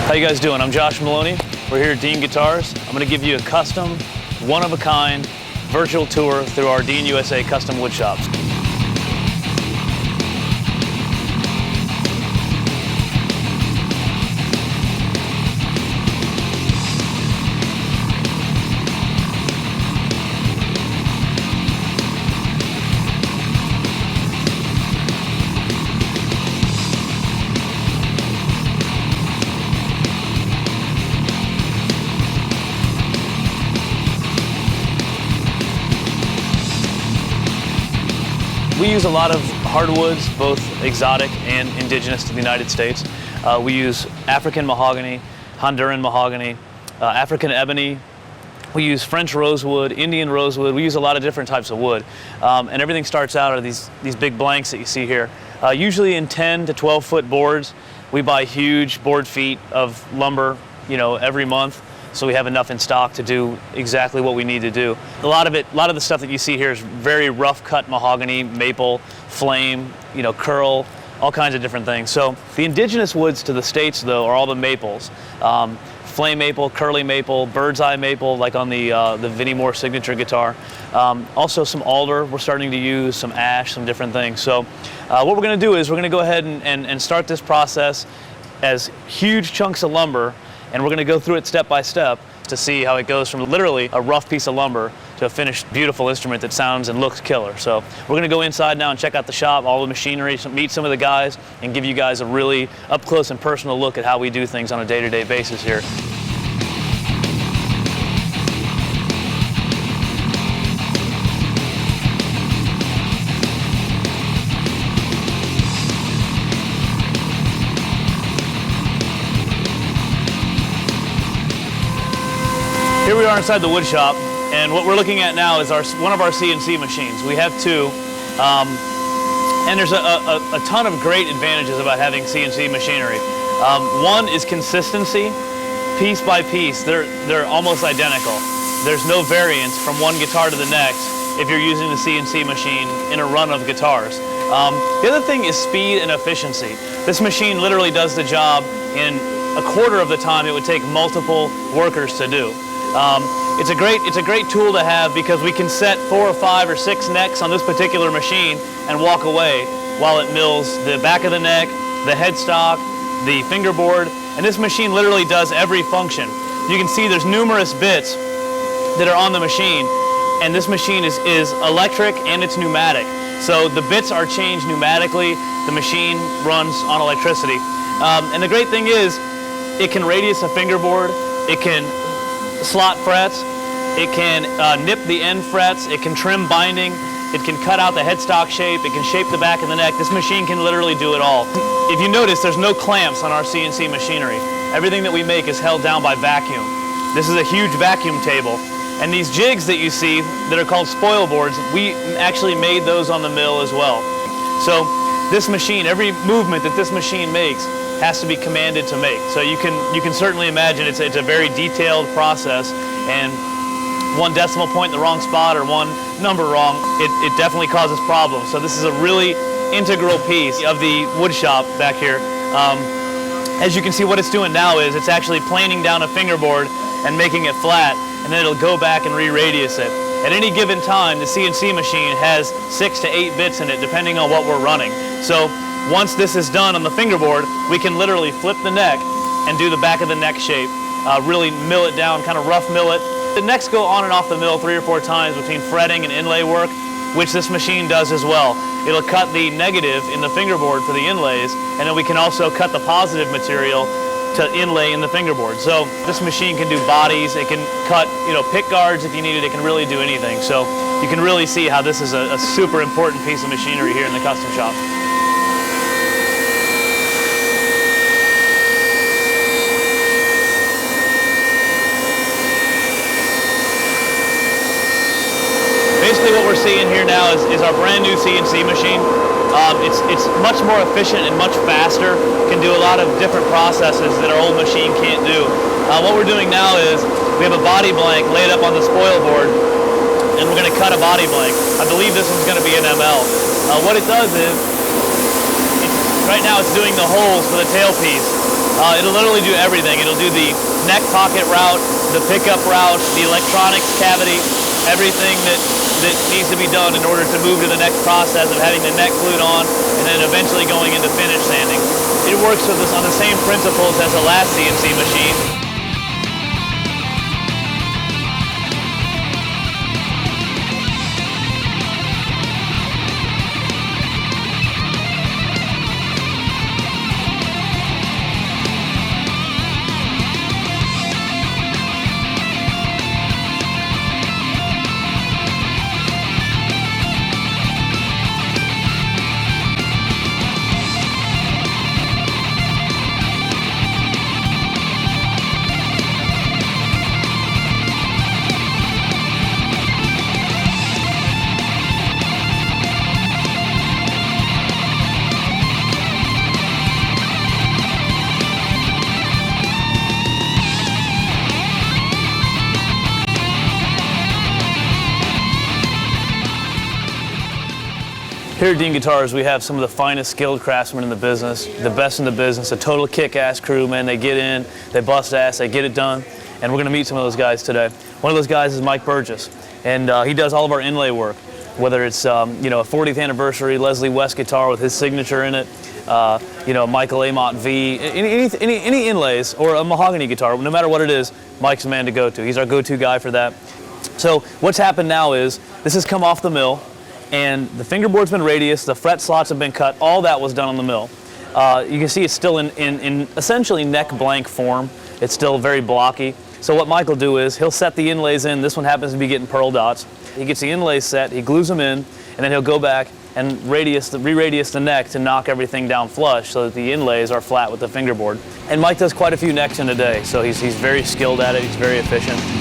How you guys doing? I'm Josh Maloney. We're here at Dean Guitars. I'm going to give you a custom, one-of-a-kind virtual tour through our Dean USA custom wood shops. We use a lot of hardwoods, both exotic and indigenous to the United States. We use African mahogany, Honduran mahogany, African ebony. We use French rosewood, Indian rosewood. We use a lot of different types of wood. And everything starts out of these big blanks that you see here. Usually in 10 to 12 foot boards. We buy huge board feet of lumber, every month. So we have enough in stock to do exactly what we need to do. A lot of the stuff that you see here is very rough cut mahogany, maple, flame, curl, all kinds of different things. So the indigenous woods to the States though are all the maples. Flame maple, curly maple, bird's eye maple, like on the Vinnie Moore signature guitar. Also some alder we're starting to use, some ash, some different things. So what we're gonna do is we're gonna go ahead and start this process as huge chunks of lumber, and we're going to go through it step by step to see how it goes from literally a rough piece of lumber to a finished beautiful instrument that sounds and looks killer. So we're going to go inside now and check out the shop, all the machinery, meet some of the guys, and give you guys a really up close and personal look at how we do things on a day-to-day basis here. Here we are inside the wood shop, and what we're looking at now is one of our CNC machines. We have two, and there's a ton of great advantages about having CNC machinery. One is consistency. Piece by piece, they're almost identical. There's no variance from one guitar to the next if you're using the CNC machine in a run of guitars. The other thing is speed and efficiency. This machine literally does the job in a quarter of the time it would take multiple workers to do. It's a great tool to have because we can set 4 or 5 or 6 necks on this particular machine and walk away while it mills the back of the neck, the headstock, the fingerboard, and this machine literally does every function. You can see there's numerous bits that are on the machine, and this machine is electric and it's pneumatic. So the bits are changed pneumatically, the machine runs on electricity. And the great thing is it can radius a fingerboard, it can slot frets, it can nip the end frets, it can trim binding, it can cut out the headstock shape, it can shape the back of the neck. This machine can literally do it all. If you notice, there's no clamps on our CNC machinery. Everything that we make is held down by vacuum. This is a huge vacuum table. And these jigs that you see that are called spoil boards, we actually made those on the mill as well. So this machine, every movement that this machine makes has to be commanded to make. So you can certainly imagine it's a very detailed process, and one decimal point in the wrong spot or one number wrong, it definitely causes problems. So this is a really integral piece of the wood shop back here. As you can see, what it's doing now is it's actually planing down a fingerboard and making it flat, and then it'll go back and re-radius it. At any given time, the CNC machine has 6 to 8 bits in it, depending on what we're running. So once this is done on the fingerboard, we can literally flip the neck and do the back of the neck shape, really mill it down, kind of rough mill it. The necks go on and off the mill 3 or 4 times between fretting and inlay work, which this machine does as well. It'll cut the negative in the fingerboard for the inlays, and then we can also cut the positive material to inlay in the fingerboard. So this machine can do bodies, it can cut pick guards if you need it, it can really do anything. So you can really see how this is a super important piece of machinery here in the custom shop. Basically what we're seeing here now is our brand new CNC machine. It's much more efficient and much faster, can do a lot of different processes that our old machine can't do. What we're doing now is we have a body blank laid up on the spoil board, and we're going to cut a body blank. I believe this one's going to be an ML. What it does is, right now it's doing the holes for the tailpiece. It'll literally do everything. It'll do the neck pocket route, the pickup route, the electronics cavity, everything that needs to be done in order to move to the next process of having the neck glued on and then eventually going into finish sanding. It works with this on the same principles as the last CNC machine. Here at Dean Guitars, we have some of the finest skilled craftsmen in the business, the best in the business, a total kick-ass crew, man. They get in, they bust ass, they get it done, and we're gonna meet some of those guys today. One of those guys is Mike Burgess, and he does all of our inlay work, whether it's a 40th anniversary Leslie West guitar with his signature in it, Michael Amott V, any inlays, or a mahogany guitar, no matter what it is, Mike's the man to go to. He's our go-to guy for that. So what's happened now is, this has come off the mill, and the fingerboard's been radiused, the fret slots have been cut, all that was done on the mill. You can see it's still in essentially neck blank form. It's still very blocky. So what Mike will do is, he'll set the inlays in. This one happens to be getting pearl dots. He gets the inlays set, he glues them in, and then he'll go back and re-radius the neck to knock everything down flush so that the inlays are flat with the fingerboard. And Mike does quite a few necks in a day, so he's very skilled at it, he's very efficient.